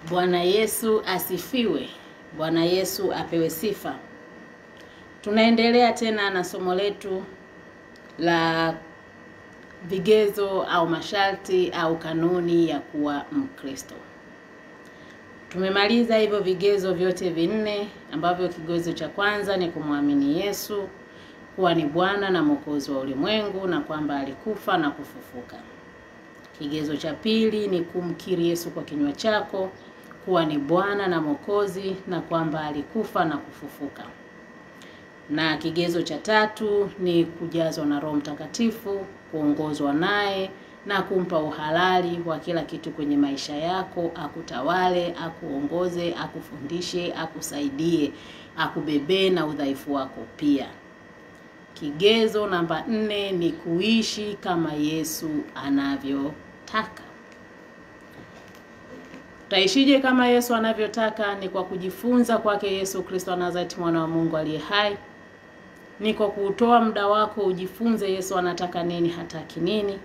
Bwana Yesu asifiwe. Bwana Yesu apewe sifa. Tunaendelea tena na somo letu la vigezo au masharti au kanuni ya kuwa Mkristo. Tumemaliza hivyo vigezo vyote vinne ambavyo kigezo cha kwanza ni kumwamini Yesu kuwa ni Bwana na Mwokozi wa ulimwengu na kwamba alikufa na kufufuka. Kigezo cha pili ni kumkiri Yesu kwa kinywa chako kuwa ni Bwana na Mwokozi na kwamba alikufa na kufufuka. Na kigezo cha tatu ni kujazwa na Roho Mtakatifu, kuongozwa naye na kumpa uhalali wa kila kitu kwenye maisha yako, akutawale, akuongoze, akufundishe, akusaidie, akubebe na udhaifu wako pia. Kigezo namba 4 ni kuishi kama Yesu anavyotaka. Taishije kama Yesu anavyotaka? Ni kwa kujifunza kwake Yesu Kristo wa Nazareti, mwana wa Mungu aliye hai. Ni kwa kutoa muda wako ujifunze Yesu anataka nini, hataki nini.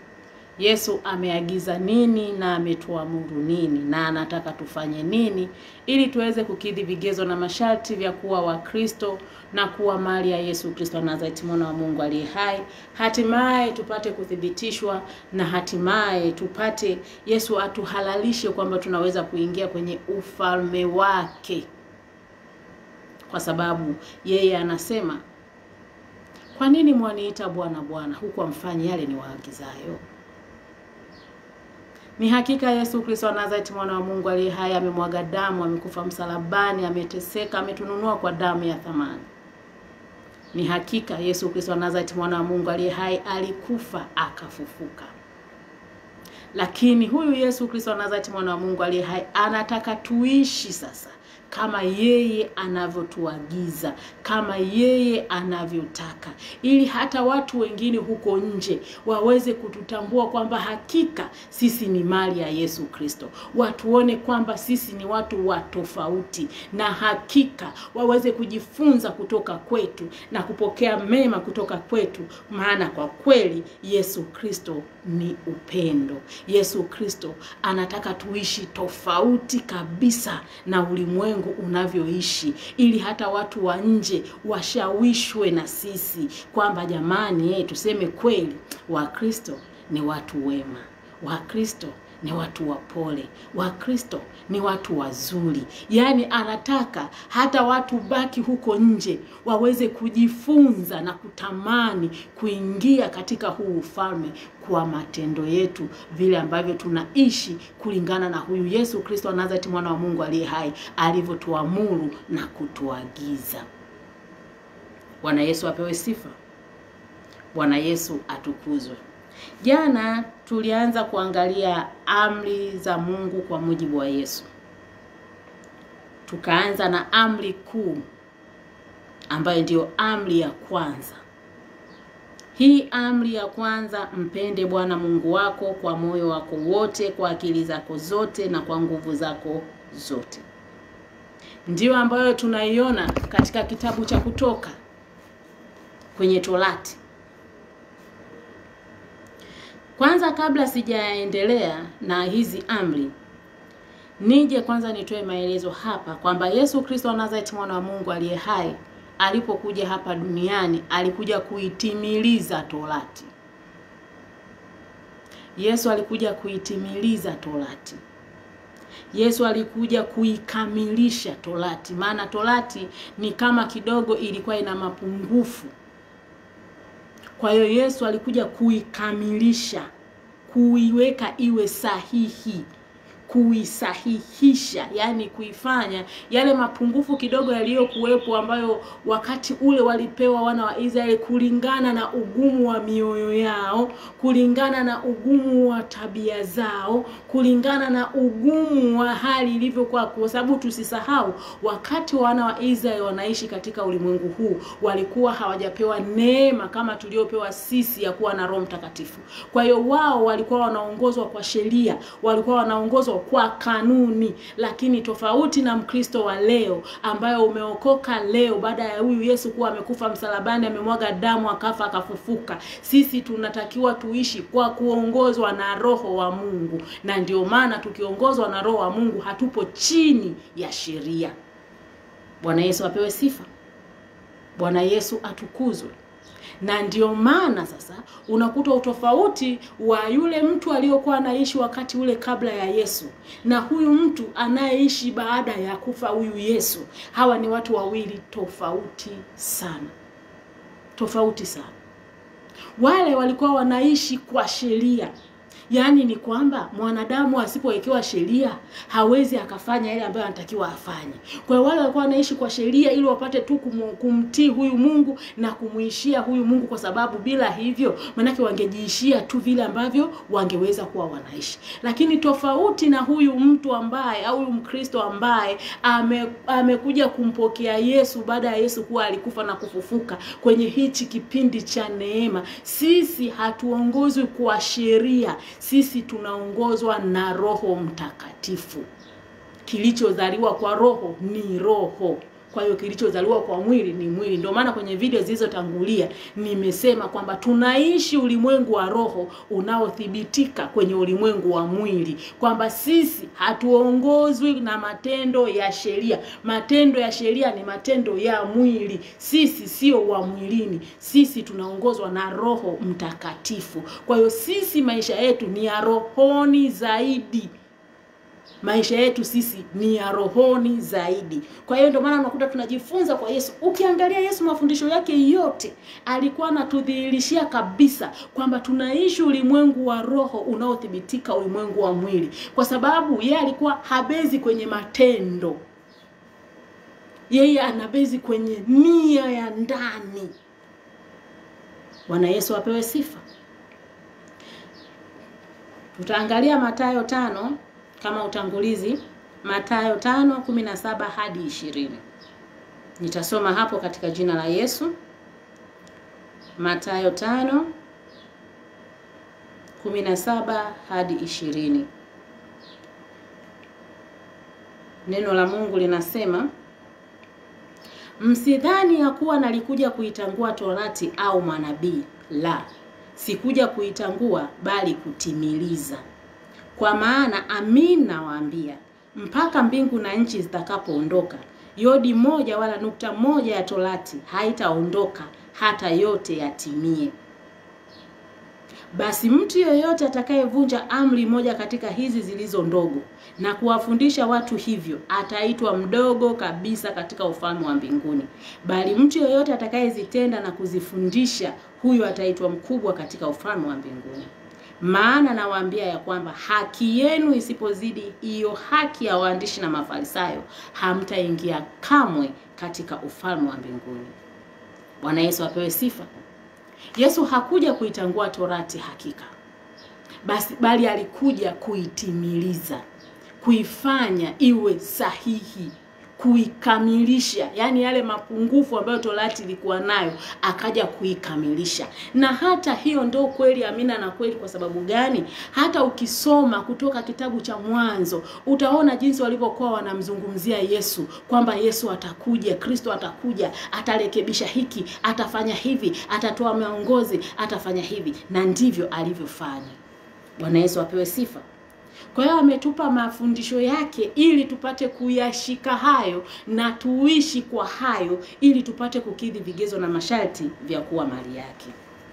Yesu ameagiza nini na ametuamuru nini na anataka tufanye nini ili tuweze kukidhi vigezo na masharti vya kuwa wa Kristo na kuwa mali ya Yesu Kristo wa Nazareti, mwana wa Mungu aliye hai. Hatimaye tupate kuthibitishwa na hatimaye tupate Yesu atuhalalishe kwamba tunaweza kuingia kwenye ufalme wake. Kwa sababu yeye anasema, kwa nini mwaniita Bwana Bwana huku amfanyi yale ni waagizayo? Ni hakika Yesu Kristo wa Nazareti, mwana wa Mungu aliye hai, amemwaga damu, amekufa msalabani, ameteseka, ametununua kwa damu ya thamani. Ni hakika Yesu Kristo wa Nazareti, mwana wa Mungu aliye hai, alikufa akafufuka. Lakini huyu Yesu Kristo wa Nazareti, mwana wa Mungu aliye hai, anataka tuishi sasa kama yeye anavyotuagiza, kama yeye anavyotaka, ili hata watu wengine huko nje waweze kututambua kwamba hakika sisi ni mali ya Yesu Kristo. Watuone kwamba sisi ni watu wa tofauti, na hakika waweze kujifunza kutoka kwetu na kupokea mema kutoka kwetu, maana kwa kweli Yesu Kristo ni upendo. Yesu Kristo anataka tuishi tofauti kabisa na ulimwengu unavyoishi, ili hata watu wa nje washawishwe na sisi kwamba jamani, tuseme kweli, Wakristo ni watu wema, Wakristo ni watu wapole, Wakristo ni watu wazuri. Yaani anataka hata watu baki huko nje waweze kujifunza na kutamani kuingia katika huu ufalme kwa matendo yetu, vile ambavyo tunaishi kulingana na huyu Yesu Kristo wa Nazareti, mwana wa Mungu aliye hai, alivyotuamuru na kutuagiza. Bwana Yesu apewe sifa. Bwana Yesu atukuzwe. Jana tulianza kuangalia amri za Mungu kwa mujibu wa Yesu. Tukaanza na amri kuu ambayo ndio amri ya kwanza. Hii amri ya kwanza, mpende Bwana Mungu wako kwa moyo wako wote, kwa akili zako zote na kwa nguvu zako zote. Ndio ambayo tunaiona katika kitabu cha Kutoka kwenye Torati. Kwanza kabla sijaendelea na hizi amri, nije kwanza nitoe maelezo hapa kwamba Yesu Kristo wa Nazareti, mwana wa Mungu aliye hai, alipokuja hapa duniani alikuja kuitimiliza Torati. Yesu alikuja kuitimiliza Torati. Yesu alikuja kuikamilisha Torati, maana Torati ni kama kidogo ilikuwa ina mapungufu. Kwa hiyo Yesu alikuja kuikamilisha, kuiweka iwe sahihi, kuisahihisha, yani kuifanya yale mapungufu kidogo yaliyokuwepo ambayo wakati ule walipewa wana wa Israeli kulingana na ugumu wa mioyo yao, kulingana na ugumu wa tabia zao, kulingana na ugumu wa hali ilivyokuwa. Kwa sababu tusisahau, wakati wana wa Israeli wanaishi katika ulimwengu huu, walikuwa hawajapewa neema kama tuliopewa sisi ya kuwa na Roho Mtakatifu. Kwa hiyo wao walikuwa wanaongozwa kwa sheria, walikuwa wanaongozwa kwa kanuni. Lakini tofauti na Mkristo wa leo ambayo umeokoka leo baada ya huyu Yesu kuwa amekufa msalabani, amemwaga damu, akafa, akafufuka, sisi tunatakiwa tuishi kwa kuongozwa na Roho wa Mungu. Na ndio maana tukiongozwa na Roho wa Mungu hatupo chini ya sheria. Bwana Yesu apewe sifa. Bwana Yesu atukuzwe. Na ndio maana sasa unakuta utofauti wa yule mtu aliyokuwa anaishi wakati ule kabla ya Yesu na huyu mtu anayeishi baada ya kufa huyu Yesu. Hawa ni watu wawili tofauti sana. Tofauti sana. Wale walikuwa wanaishi kwa sheria. Yaani ni kwamba mwanadamu asipowekewa sheria hawezi akafanya ile ambayo anatakiwa afanye. Kwa hiyo wale walikuwa wanaishi kwa sheria ili wapate tu kumtii huyu Mungu na kumuishia huyu Mungu, kwa sababu bila hivyo manake wangejiishia tu vile ambavyo wangeweza kuwa wanaishi. Lakini tofauti na huyu mtu ambaye au huyu Mkristo ambaye amekuja kumpokea Yesu baada ya Yesu kuwa alikufa na kufufuka kwenye hichi kipindi cha neema, sisi hatuongozwi kwa sheria. Sisi tunaongozwa na Roho Mtakatifu. Kilichozaliwa kwa roho ni roho. Kwa hiyo kilichozaliwa kwa mwili ni mwili. Ndio maana kwenye video zilizotangulia nimesema kwamba tunaishi ulimwengu wa roho unaothibitika kwenye ulimwengu wa mwili. Kwamba sisi hatuongozwi na matendo ya sheria. Matendo ya sheria ni matendo ya mwili. Sisi sio wa mwilini. Sisi tunaongozwa na Roho Mtakatifu. Kwa hiyo sisi maisha yetu ni ya rohoni zaidi. Maisha yetu sisi ni ya rohoni zaidi. Kwa hiyo ndio maana unakuta tunajifunza kwa Yesu. Ukiangalia Yesu mafundisho yake yote alikuwa anatudhihirishia kabisa kwamba tunaishi ulimwengu wa roho unaothibitika ulimwengu wa mwili. Kwa sababu yeye alikuwa habezi kwenye matendo. Yeye anabezi kwenye nia ya ndani. Bwana Yesu apewe sifa. Tutaangalia Mathayo 5 kama utangulizi. Mathayo 5:17 hadi 20. Nitasoma hapo katika jina la Yesu. Mathayo 5:17 hadi 20. Neno la Mungu linasema, msidhani ya kuwa nalikuja kuitangua Torati au manabii. La, sikuja kuitangua bali kutimiliza. Kwa maana amin nawaambia, mpaka mbingu na nchi zitakapoondoka, yodi moja wala nukta moja ya Torati haitaondoka hata yote yatimie. Basi mtu yoyote atakayevunja amri moja katika hizi zilizo ndogo na kuwafundisha watu hivyo, ataitwa mdogo kabisa katika ufalme wa mbinguni. Bali mtu yoyote atakayezitenda na kuzifundisha, huyo ataitwa mkubwa katika ufalme wa mbinguni. Maana nawaambia ya kwamba haki yenu isipozidi hiyo haki ya waandishi na Mafarisayo, hamtaingia kamwe katika ufalme wa mbinguni. Bwana Yesu apewe sifa. Yesu hakuja kuitangua Torati hakika, bali alikuja kuitimiliza, kuifanya iwe sahihi, kuikamilisha. Yani yale mapungufu ambayo Torati ilikuwa nayo akaja kuikamilisha. Na hata hiyo ndio kweli, amina na kweli. Kwa sababu gani? Hata ukisoma kutoka kitabu cha Mwanzo utaona jinsi walivyokuwa wanamzungumzia Yesu, kwamba Yesu atakuja, Kristo atakuja, atarekebisha hiki, atafanya hivi, atatoa maongozi, atafanya hivi, na ndivyo alivyofanya. Bwana Yesu apewe sifa. Kwa hiyo ametupa mafundisho yake ili tupate kuyashika hayo na tuishi kwa hayo, ili tupate kukidhi vigezo na masharti vya kuwa mali yake.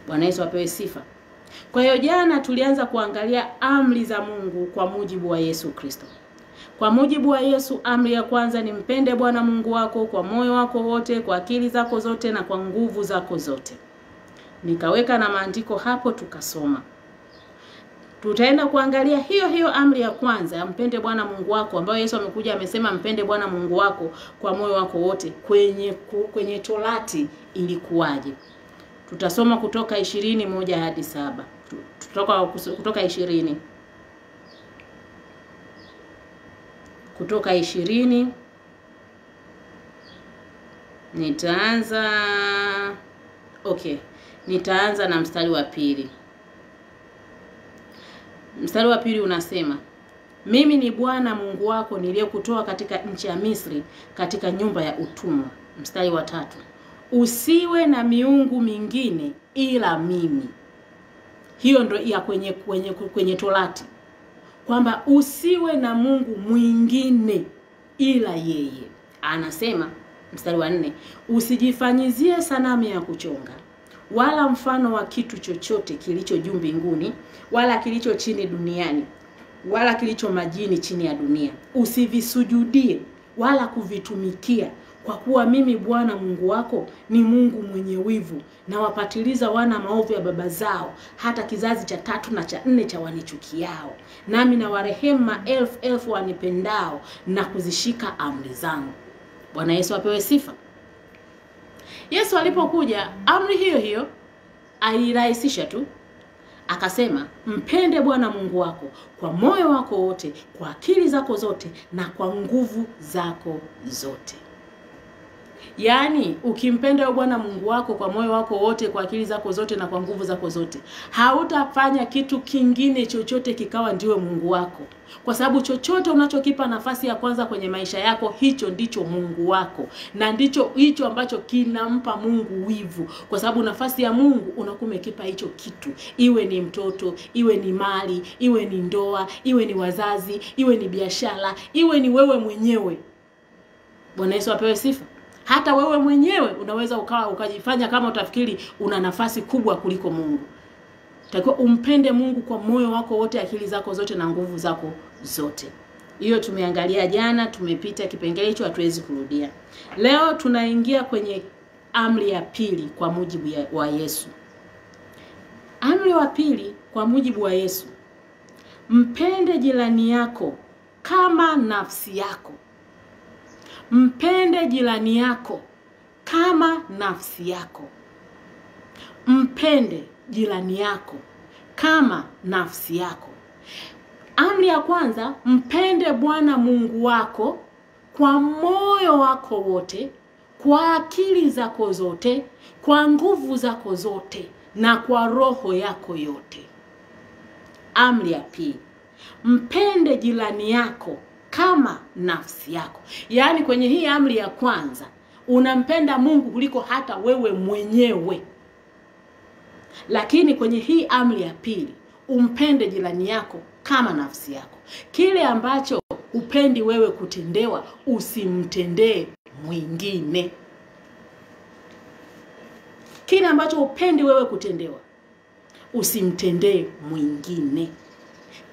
Bwana Yesu apewe sifa. Kwa hiyo jana tulianza kuangalia amri za Mungu kwa mujibu wa Yesu Kristo. Kwa mujibu wa Yesu, amri ya kwanza ni mpende Bwana Mungu wako kwa moyo wako wote, kwa akili zako zote na kwa nguvu zako zote. Nikaweka na maandiko hapo tukasoma. Tutaenda kuangalia hiyo amri ya kwanza ya mpende Bwana Mungu wako, ambayo Yesu amekuja amesema mpende Bwana Mungu wako kwa moyo wako wote. Kwenye Torati ilikuwaje? Tutasoma kutoka 20:1 hadi 7. Kutoka 20. Kutoka 20 nitaanza na mstari wa 2. Mstari wa 2 unasema, Mimi ni Bwana Mungu wako niliyekutoa katika nchi ya Misri, katika nyumba ya utumwa. Mstari wa 3. Usiwe na miungu mingine ila mimi. Hiyo ndo ya kwenye Torati. Kwamba usiwe na Mungu mwingine ila yeye. Anasema mstari wa 4, usijifanyizie sanamu ya kuchonga, wala mfano wa kitu chochote kilicho juu mbinguni, wala kilicho chini duniani, wala kilicho majini chini ya dunia. Usivisujudie wala kuvitumikia, kwa kuwa mimi Bwana Mungu wako ni Mungu mwenye wivu, na wapatiliza wana maovu ya baba zao hata kizazi cha 3 na cha 4 cha wanichukiao. Nami na warehemu maelfu wanipendao na kuzishika amri zangu. Bwana Yesu apewe sifa. Yesu alipokuja, amri hiyo hiyo alirahisisha tu. Akasema, mpende Bwana Mungu wako kwa moyo wako wote, kwa akili zako zote, na kwa nguvu zako zote. Yaani, ukimpenda Bwana Mungu wako kwa moyo wako wote, kwa akili zako zote, na kwa nguvu zako zote, hautafanya kitu kingine chochote kikawa ndiwe Mungu wako. Kwa sababu chochote unachokipa nafasi ya kwanza kwenye maisha yako, hicho ndicho Mungu wako. Na ndicho hicho ambacho kinampa Mungu wivu. Kwa sababu nafasi ya Mungu unakuwa umekipa hicho kitu. Iwe ni mtoto, iwe ni mali, iwe ni ndoa, iwe ni wazazi, iwe ni biashara, iwe ni wewe mwenyewe. Bwana Yesu apewe sifa. Hata wewe mwenyewe unaweza ukajifanya kama utafikiri una nafasi kubwa kuliko Mungu. Takiwa umpende Mungu kwa moyo wako wote, akili zako zote, na nguvu zako zote. Hiyo tumeangalia jana, tumepita kipengele hicho, hatuwezi kurudia. Leo tunaingia kwenye amri ya pili kwa mujibu wa Yesu. Amri wa pili kwa mujibu wa Yesu: mpende jirani yako kama nafsi yako. Mpende jirani yako kama nafsi yako. Mpende jirani yako kama nafsi yako. Amri ya kwanza, mpende Bwana Mungu wako kwa moyo wako wote, kwa akili zako zote, kwa nguvu zako zote, na kwa roho yako yote. Amri ya pili, mpende jirani yako kama nafsi yako. Yaani kwenye hii amri ya kwanza unampenda Mungu kuliko hata wewe mwenyewe. Lakini kwenye hii amri ya pili, umpende jirani yako kama nafsi yako. Kile ambacho upendi wewe kutendewa, usimtendee mwingine. Kile ambacho upendi wewe kutendewa, usimtendee mwingine.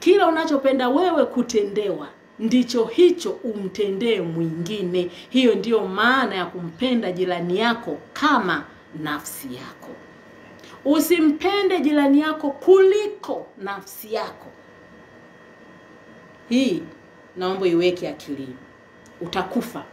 Kile unachopenda wewe kutendewa, ndicho hicho umtendee mwingine. Hiyo ndiyo maana ya kumpenda jirani yako kama nafsi yako. Usimpende jirani yako kuliko nafsi yako. Hii naomba iweke akilini. Utakufa.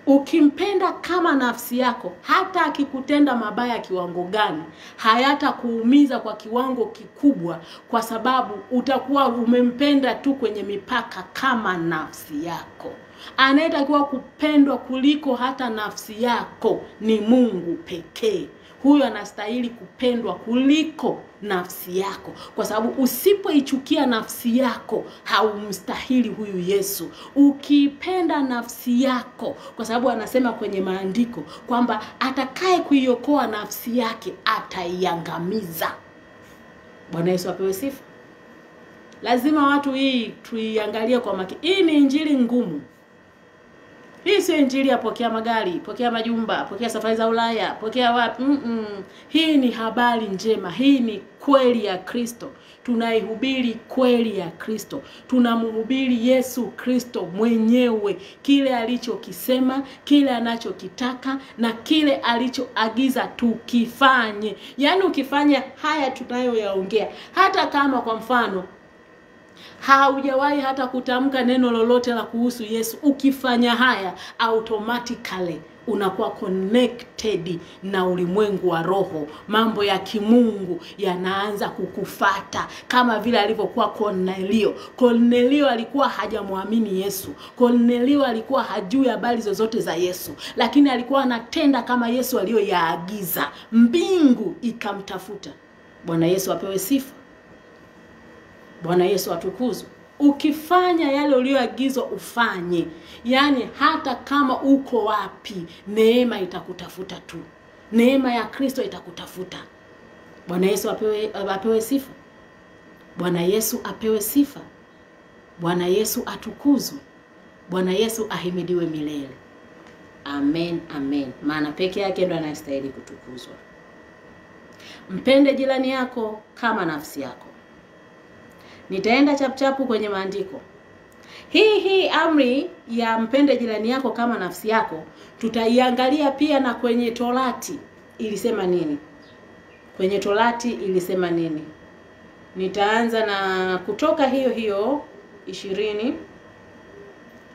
Ukimpenda kama nafsi yako, hata akikutenda mabaya kiwango gani, hayata kuumiza kwa kiwango kikubwa, kwa sababu utakuwa umempenda tu kwenye mipaka kama nafsi yako. Anayetakiwa kupendwa kuliko hata nafsi yako ni Mungu pekee. Huyo anastahili kupendwa kuliko nafsi yako, kwa sababu usipoichukia nafsi yako haumstahili huyu Yesu. Ukipenda nafsi yako, kwa sababu anasema kwenye maandiko kwamba atakaye kuiokoa nafsi yake ataiangamiza. Bwana Yesu apewe sifa. Lazima watu hii tuiangalie kwa makini. Hii ni injili ngumu. Hii sio injili ya pokea magari, pokea majumba, pokea safari za Ulaya, pokea wapi. Hii ni habari njema. Hii ni kweli ya Kristo. Tunaihubiri kweli ya Kristo. Tunamhubiri Yesu Kristo mwenyewe, kile alichokisema, kile anachokitaka, na kile alichoagiza tukifanye. Yaani ukifanya haya tunayoyaongea, hata kama kwa mfano haujawahi hata kutamka neno lolote la kuhusu Yesu, ukifanya haya automatically unakuwa connected na ulimwengu wa roho. Mambo ya kimungu yanaanza kukufata, kama vile alivyokuwa Kornelio. Kornelio alikuwa hajamwamini Yesu. Kornelio alikuwa hajui habari zozote za Yesu, lakini alikuwa anatenda kama Yesu aliyoyaagiza. Mbingu ikamtafuta. Bwana Yesu apewe sifa. Bwana Yesu atukuzwe. Ukifanya yale uliyoagizwa ufanye, yani hata kama uko wapi, neema itakutafuta tu. Neema ya Kristo itakutafuta. Bwana Yesu apewe sifa. Bwana Yesu apewe sifa. Bwana Yesu atukuzwe. Bwana Yesu ahimidiwe milele. Amen, amen. Maana peke yake ndo anastahili kutukuzwa. Mpende jirani yako kama nafsi yako. Nitaenda chapuchapu kwenye maandiko. Hii amri ya mpende jirani yako kama nafsi yako tutaiangalia pia na kwenye Torati ilisema nini? Kwenye Torati ilisema nini? Nitaanza na Kutoka hiyo 20.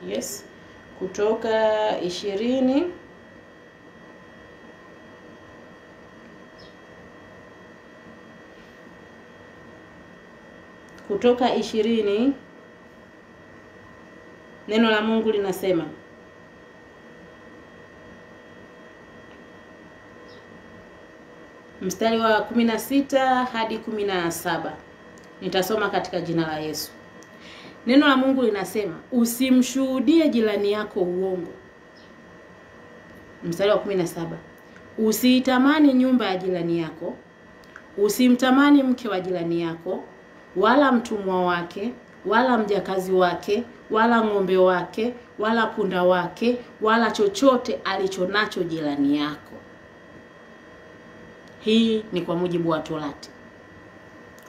Yes. Kutoka 20. Kutoka 20. Neno la Mungu linasema, mstari wa 16 hadi 17. Nitasoma katika jina la Yesu. Neno la Mungu linasema, usimshuhudie jirani yako uongo. Mstari wa 17. Usiitamani nyumba ya jirani yako, usimtamani mke wa jirani yako, wala mtumwa wake, wala mjakazi wake, wala ng'ombe wake, wala punda wake, wala chochote alichonacho jirani yako. Hii ni kwa mujibu wa Torati.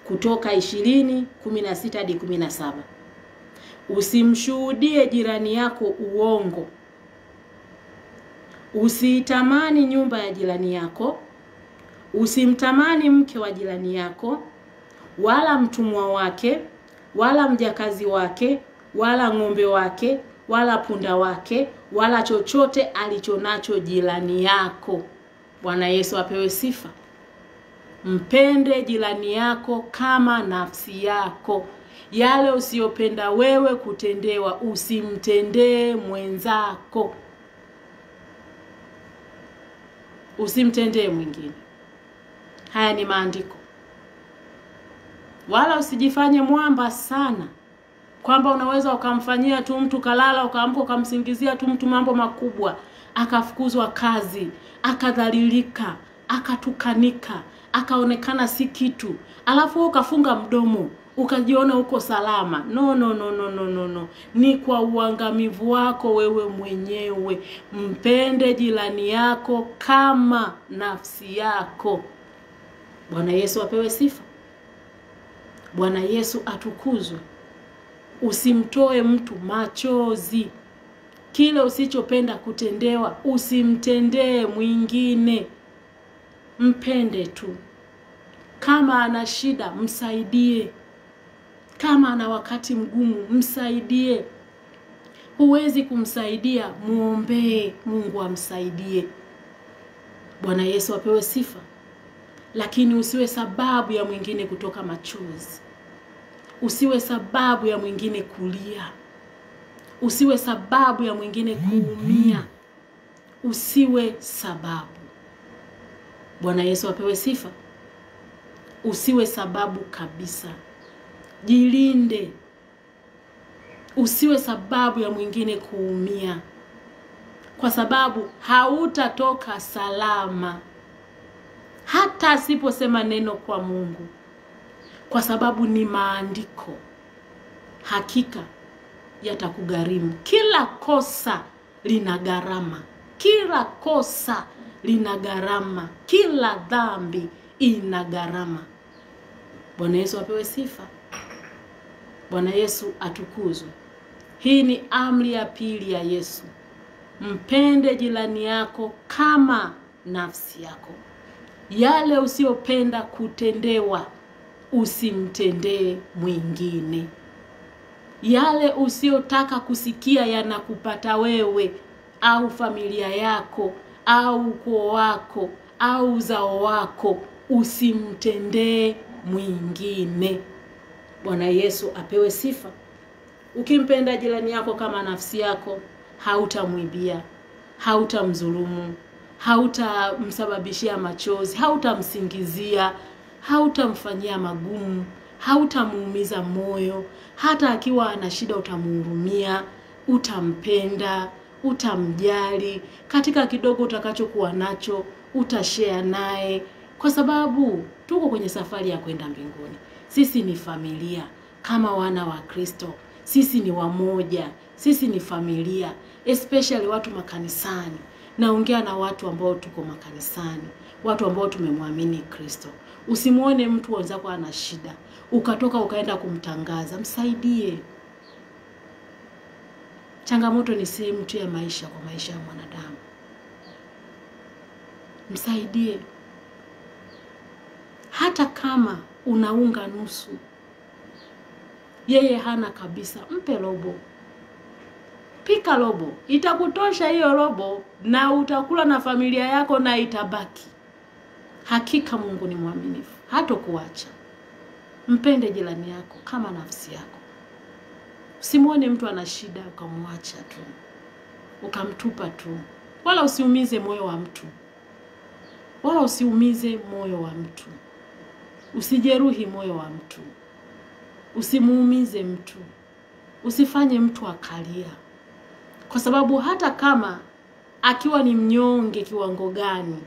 Kutoka 20:16 hadi 17. Usimshuhudie jirani yako uongo. Usiitamani nyumba ya jirani yako, usimtamani mke wa jirani yako, wala mtumwa wake, wala mjakazi wake, wala ng'ombe wake, wala punda wake, wala chochote alichonacho jirani yako. Bwana Yesu apewe sifa. Mpende jirani yako kama nafsi yako. Yale usiyopenda wewe kutendewa, usimtendee mwenzako. Usimtendee mwingine. Haya ni maandiko. Wala usijifanye mwamba sana, kwamba unaweza ukamfanyia tu mtu kalala, ukaamka ukamsingizia tu mtu mambo makubwa, akafukuzwa kazi, akadhalilika, akatukanika, akaonekana si kitu, alafu ukafunga mdomo, ukajiona uko salama. No. Ni kwa uangamivu wako wewe mwenyewe. Mpende jirani yako kama nafsi yako. Bwana Yesu apewe sifa. Bwana Yesu atukuzwe. Usimtoe mtu machozi. Kile usichopenda kutendewa, usimtendee mwingine. Mpende tu. Kama ana shida, msaidie. Kama ana wakati mgumu, msaidie. Huwezi kumsaidia, muombee Mungu amsaidie. Bwana Yesu apewe sifa. Lakini usiwe sababu ya mwingine kutoka machozi. Usiwe sababu ya mwingine kulia. Usiwe sababu ya mwingine kuumia. Usiwe sababu. Bwana Yesu apewe sifa. Usiwe sababu kabisa. Jilinde. Usiwe sababu ya mwingine kuumia. Kwa sababu hautatoka salama. Hata asiposema neno kwa Mungu. Kwa sababu ni maandiko. Hakika yatakugharimu. Kila kosa lina gharama. Kila kosa lina gharama. Kila dhambi ina gharama. Bwana Yesu apewe sifa. Bwana Yesu atukuzwe. Hii ni amri ya pili ya Yesu. Mpende jirani yako kama nafsi yako. Yale usiyopenda kutendewa, usimtendee mwingine. Yale usiyotaka kusikia yanakupata wewe au familia yako au ukoo wako au uzao wako, usimtendee mwingine. Bwana Yesu apewe sifa. Ukimpenda jirani yako kama nafsi yako, hautamwibia, hautamdhulumu, hautamsababishia machozi, hautamsingizia, hautamfanyia magumu, hautamuumiza moyo. Hata akiwa ana shida utamhurumia, utampenda, utamjali. Katika kidogo utakachokuwa nacho utashare naye, kwa sababu tuko kwenye safari ya kwenda mbinguni. Sisi ni familia kama wana wa Kristo. Sisi ni wamoja, sisi ni familia, especially watu makanisani. Naongea na watu ambao tuko makanisani, watu ambao tumemwamini Kristo. Usimuone mtu wenzako ana shida ukatoka ukaenda kumtangaza, msaidie. Changamoto ni sehemu tu ya maisha, kwa maisha ya mwanadamu. Msaidie. Hata kama unaunga nusu, yeye hana kabisa, mpe robo. Pika robo, itakutosha hiyo robo na utakula na familia yako na itabaki. Hakika Mungu ni mwaminifu, hatakuacha. Mpende jirani yako kama nafsi yako. Usimuone mtu ana shida ukamwacha tu, ukamtupa tu. Wala usiumize moyo wa mtu. Wala usiumize moyo wa mtu. Usijeruhi moyo wa mtu. Usimuumize mtu. Usifanye mtu akalia. Kwa sababu hata kama akiwa ni mnyonge kiwango gani,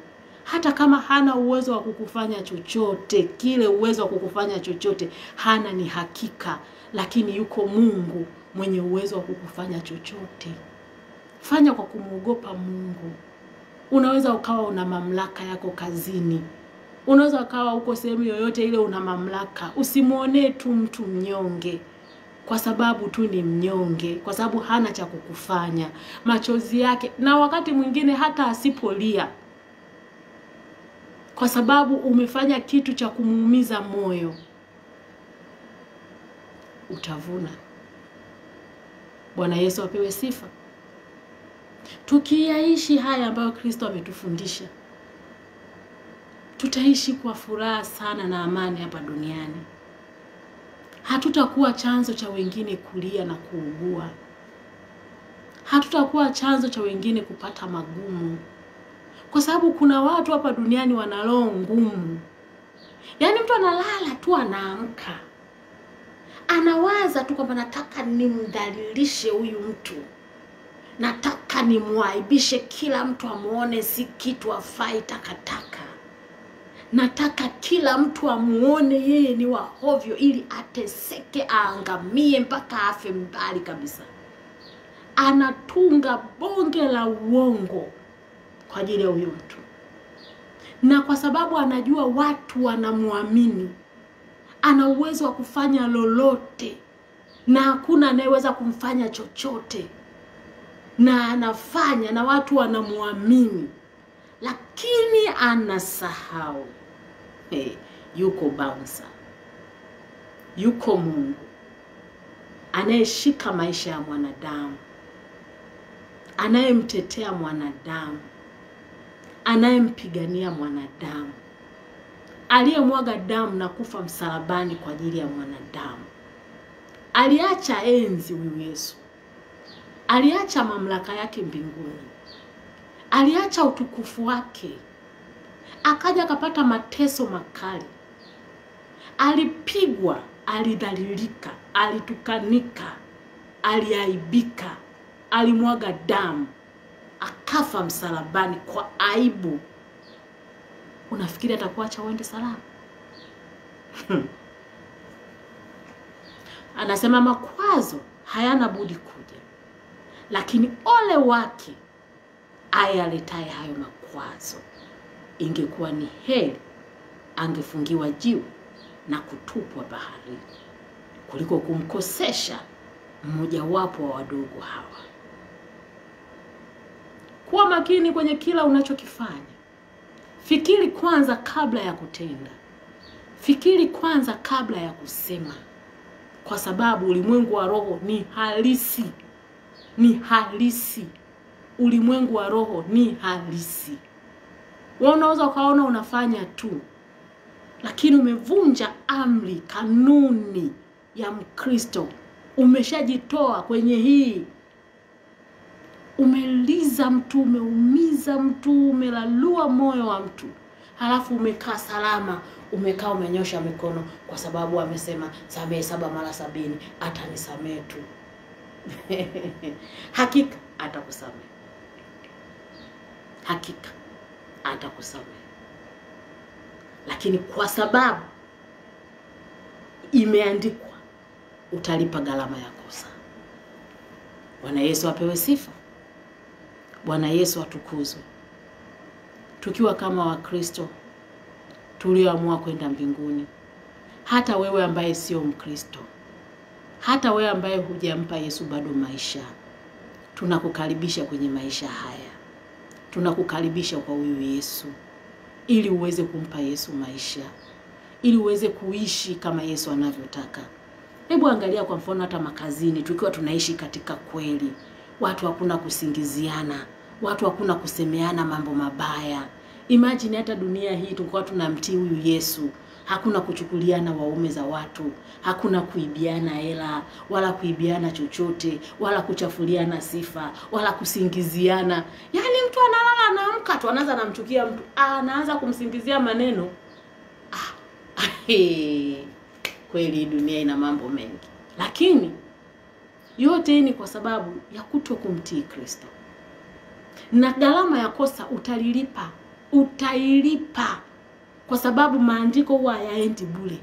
hata kama hana uwezo wa kukufanya chochote, kile uwezo wa kukufanya chochote hana, ni hakika, lakini yuko Mungu mwenye uwezo wa kukufanya chochote. Fanya kwa kumuogopa Mungu. Unaweza ukawa una mamlaka yako kazini. Unaweza ukawa uko sehemu yoyote ile una mamlaka. Usimuone tu mtu mnyonge kwa sababu tu ni mnyonge, kwa sababu hana cha kukufanya. Machozi yake, na wakati mwingine hata asipolia, kwa sababu umefanya kitu cha kumuumiza moyo, utavuna. Bwana Yesu apewe sifa. Tukiyaishi haya ambayo Kristo ametufundisha, tutaishi kwa furaha sana na amani hapa duniani. Hatutakuwa chanzo cha wengine kulia na kuugua. Hatutakuwa chanzo cha wengine kupata magumu. Kwa sababu kuna watu hapa duniani wana roho ngumu. Yaani mtu analala tu anaamka, anawaza tu kwamba nataka nimdhalilishe huyu mtu. Nataka nimwaibishe, kila mtu amuone si kitu, afai, takataka. Nataka kila mtu amuone yeye ni wa hovyo, ili ateseke, aangamie mpaka afe mbali kabisa. Anatunga bonge la uongo kwa ajili ya huyo mtu. Na kwa sababu anajua watu wanamuamini, ana uwezo wa kufanya lolote na hakuna anayeweza kumfanya chochote. Na anafanya na watu wanamuamini, lakini anasahau. Yuko bouncer. Yuko Mungu anayeshika maisha ya mwanadamu, anayemtetea mwanadamu, anayempigania mwanadamu, aliyemwaga damu na kufa msalabani kwa ajili ya mwanadamu. Aliacha enzi huyu Yesu. Aliacha mamlaka yake mbinguni. Aliacha utukufu wake. Akaja akapata mateso makali. Alipigwa, alidhalilika, alitukanika, aliaibika, alimwaga damu, akafa msalabani kwa aibu. Unafikiri atakuacha uende salama? Anasema makwazo hayana budi kuja, lakini ole wake ayaletaye hayo makwazo. Ingekuwa ni heri angefungiwa jiwe na kutupwa baharini kuliko kumkosesha mmoja wapo wa wadogo hawa. Kuwa makini kwenye kila unachokifanya. Fikiri kwanza kabla ya kutenda. Fikiri kwanza kabla ya kusema. Kwa sababu ulimwengu wa roho ni halisi. Ni halisi. Ulimwengu wa roho ni halisi. Wewe unaweza ukaona unafanya tu, lakini umevunja amri, kanuni ya Mkristo. Umeshajitoa kwenye hii. Umeliza mtu, umeumiza mtu, umelalua moyo wa mtu. halafu umekaa salama, umekaa umenyosha mikono kwa sababu amesema samehe 7 mara 70, atanisamehe tu. Hakika atakusamehe. Hakika atakusamehe. Lakini kwa sababu imeandikwa, utalipa gharama ya kosa. Bwana Yesu apewe sifa. Bwana Yesu atukuzwe. Tukiwa kama Wakristo tulioamua kwenda mbinguni, hata wewe ambaye sio Mkristo, hata wewe ambaye hujampa Yesu bado maisha, tunakukaribisha kwenye maisha haya. Tunakukaribisha kwa huyu Yesu ili uweze kumpa Yesu maisha, ili uweze kuishi kama Yesu anavyotaka. Hebu angalia kwa mfano hata makazini, tukiwa tunaishi katika kweli, watu hakuna kusingiziana, watu hakuna kusemeana mambo mabaya. Imagine hata dunia hii tulikuwa tunamtii huyu Yesu, hakuna kuchukuliana waume za watu, hakuna kuibiana hela, wala kuibiana chochote, wala kuchafuliana sifa, wala kusingiziana. Yaani mtu analala anaamka tu anaanza namchukia mtu, anaanza kumsingizia maneno. Kweli dunia ina mambo mengi. Lakini yote ni kwa sababu ya kutokumtii Kristo. Na gharama ya kosa utalilipa. Utailipa. Kwa sababu maandiko huwa hayaendi bure.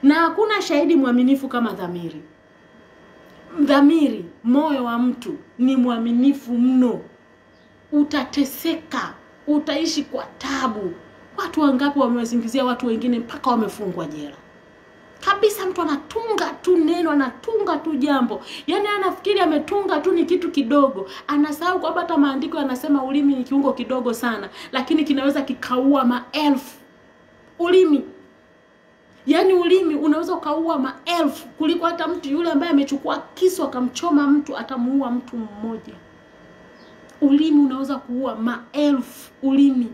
Na hakuna shahidi mwaminifu kama dhamiri. Dhamiri, moyo wa mtu ni mwaminifu mno. Utateseka, utaishi kwa tabu. Watu wangapi wamewasingizia watu wengine mpaka wamefungwa jela. Kabisa mtu anatunga tu neno, anatunga tu jambo. Yaani anafikiri ametunga tu ni kitu kidogo. Anasahau kwamba hata maandiko yanasema ulimi ni kiungo kidogo sana, lakini kinaweza kikaua maelfu. Ulimi. Yaani ulimi unaweza ukaua maelfu kuliko hata mtu yule ambaye amechukua kisu akamchoma mtu, atamuua mtu mmoja. Ulimi unaweza kuua maelfu. Ulimi.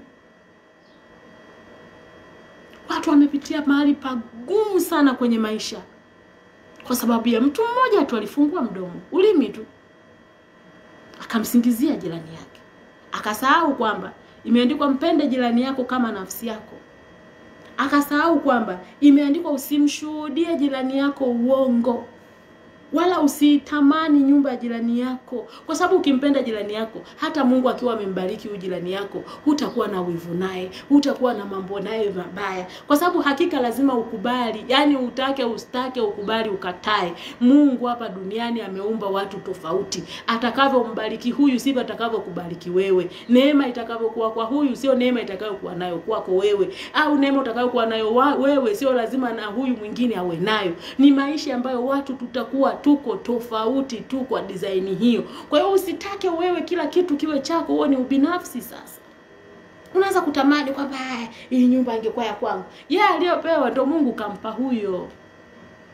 Watu wamepitia mahali pagumu sana kwenye maisha kwa sababu ya mtu mmoja tu alifungua mdomo, ulimi tu, akamsingizia jirani yake. Akasahau kwamba imeandikwa mpende jirani yako kama nafsi yako. Akasahau kwamba imeandikwa usimshuhudie jirani yako uongo, wala usitamani nyumba ya jirani yako. Kwa sababu ukimpenda jirani yako, hata Mungu akiwa amembariki huyu jirani yako, hutakuwa na wivu naye, hutakuwa na mambo naye mabaya. Kwa sababu hakika lazima ukubali, yani utake ustake, ukubali ukatae. Mungu hapa duniani ameumba watu tofauti. Atakavyombariki huyu sivyo atakavyokubariki wewe. Neema itakavyokuwa kwa huyu sio neema itakayokuwa nayo kwako wewe. Au neema utakayokuwa nayo wewe sio lazima na huyu mwingine awe nayo. Ni maisha ambayo watu tutakuwa tuko tofauti tu kwa design hiyo. Kwa hiyo usitake wewe kila kitu kiwe chako, huo ni ubinafsi sasa. Unaanza kutamani kwamba hii nyumba ingekuwa ya kwangu. Yeye aliyopewa ndo Mungu kampa huyo.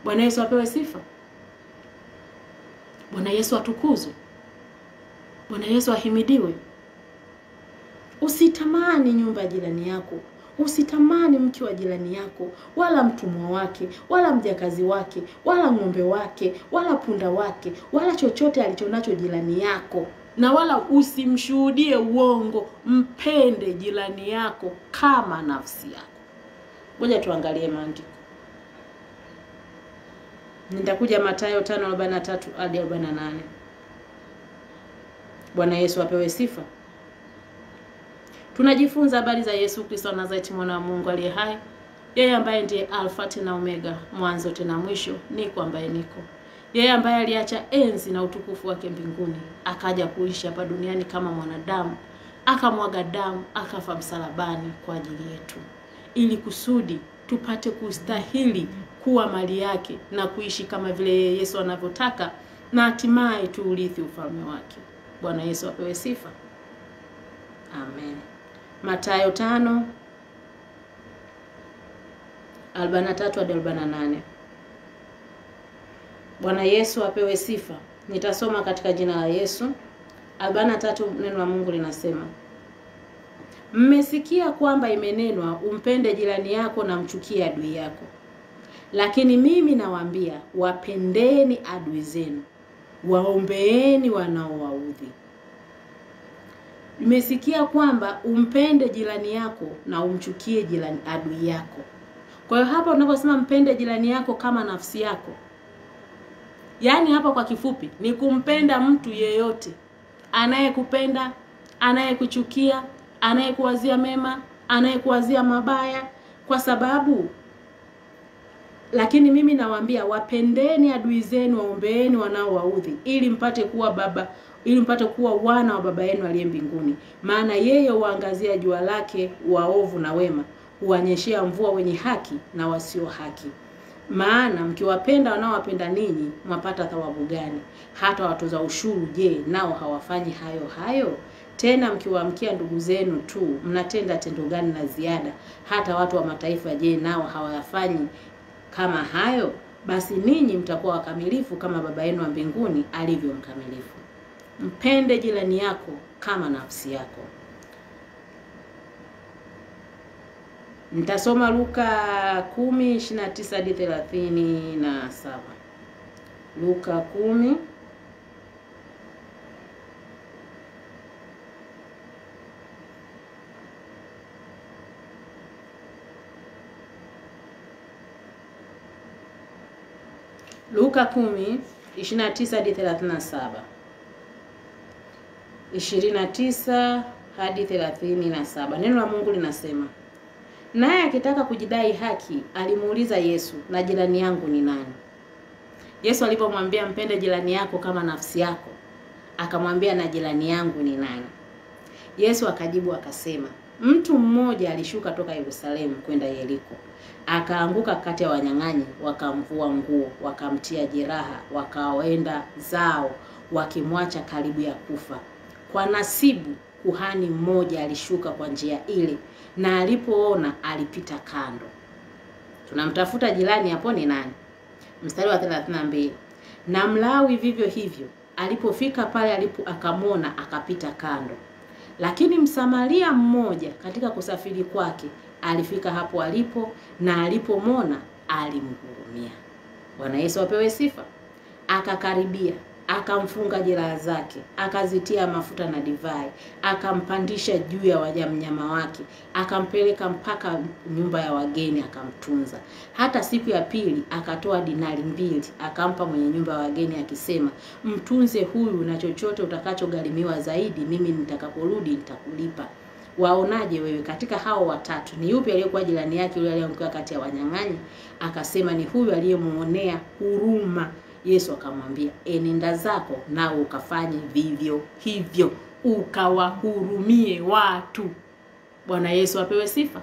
Bwana Yesu apewe sifa. Bwana Yesu atukuzwe. Bwana Yesu ahimidiwe. Usitamani nyumba ya jirani yako. Usitamani mke wa jirani yako, wala mtumwa wake, wala mjakazi wake, wala ng'ombe wake, wala punda wake, wala chochote alichonacho jirani yako. Na wala usimshuhudie uongo. Mpende jirani yako kama nafsi yako. Ngoja tuangalie maandiko. Nitakuja Mathayo 5:43 hadi 48. Bwana Yesu apewe sifa. Tunajifunza habari za Yesu Kristo wa Nazareti, mwana wa Mungu aliye hai. Yeye ambaye ndiye Alfa tena Omega, mwanzo tena mwisho, niko ambaye niko. Yeye ambaye aliacha enzi na utukufu wake mbinguni, akaja kuishi hapa duniani kama mwanadamu, akamwaga damu, akafa msalabani kwa ajili yetu, ili kusudi tupate kustahili kuwa mali yake na kuishi kama vile Yesu anavyotaka, na hatimaye tuurithi ufalme wake. Bwana Yesu apewe sifa. Amen. Mathayo 5:43 hadi 48. Bwana Yesu apewe sifa. Nitasoma katika jina la Yesu. 43, neno la Mungu linasema: mmesikia kwamba imenenwa umpende jirani yako na mchukie adui yako. Lakini mimi nawaambia, wapendeni adui zenu, waombeeni wanaowaudhi. Nimesikia kwamba umpende jirani yako na umchukie jirani adui yako. Kwa hiyo hapa unaposema mpende jirani yako kama nafsi yako, yaani hapa kwa kifupi ni kumpenda mtu yeyote anayekupenda, anayekuchukia, anayekuwazia mema, anayekuwazia mabaya, kwa sababu lakini mimi nawaambia wapendeni adui zenu, waombeeni wanaowaudhi, ili mpate kuwa wana wa baba yenu aliye mbinguni. Maana yeye huangazia jua lake waovu na wema, huanyeshea mvua wenye haki na wasio haki. Maana mkiwapenda wanaowapenda ninyi, mwapata thawabu gani? Hata watoza ushuru je, nao hawafanyi hayo hayo? Tena mkiwaamkia ndugu zenu tu, mnatenda tendo gani la ziada? Hata watu wa mataifa je, nao hawayafanyi kama hayo? Basi ninyi mtakuwa wakamilifu kama baba yenu wa mbinguni alivyo mkamilifu. Mpende jirani yako kama nafsi yako. Nitasoma Luka 10:29 hadi 37. Luka 10 Luka 10:29 hadi 37. 29 hadi 37. Neno la Mungu linasema, naye akitaka kujidai haki alimuuliza Yesu, na jirani yangu ni nani? Yesu alipomwambia mpende jirani yako kama nafsi yako, akamwambia na jirani yangu ni nani? Yesu akajibu akasema, mtu mmoja alishuka toka Yerusalemu kwenda Yeriko, akaanguka kati ya wanyang'anyi, wakamvua nguo, wakamtia jeraha, wakaenda zao wakimwacha karibu ya kufa. Kwa nasibu kuhani mmoja alishuka kwa njia ile, na alipoona alipita kando. Tunamtafuta jirani hapo ni nani? Mstari wa 32. Na Mlawi vivyo hivyo, alipofika pale akamwona akapita kando. Lakini Msamaria mmoja katika kusafiri kwake alifika hapo alipo, na alipomwona alimhurumia. Bwana Yesu apewe sifa. Akakaribia, akamfunga jeraha zake, akazitia mafuta na divai, akampandisha juu ya mnyama wake, akampeleka mpaka nyumba ya wageni, akamtunza. Hata siku ya pili akatoa dinari 2, akampa mwenye nyumba ya wageni akisema, mtunze huyu, na chochote utakachogharimiwa zaidi mimi nitakaporudi nitakulipa. Waonaje wewe katika hao watatu ni yupi aliyekuwa jirani yake yule aliyeanguka kati ya wanyang'anyi? Akasema ni huyu aliyemuonea huruma. Yesu akamwambia, enenda zako nao ukafanye vivyo hivyo, ukawahurumie watu. Bwana Yesu apewe sifa.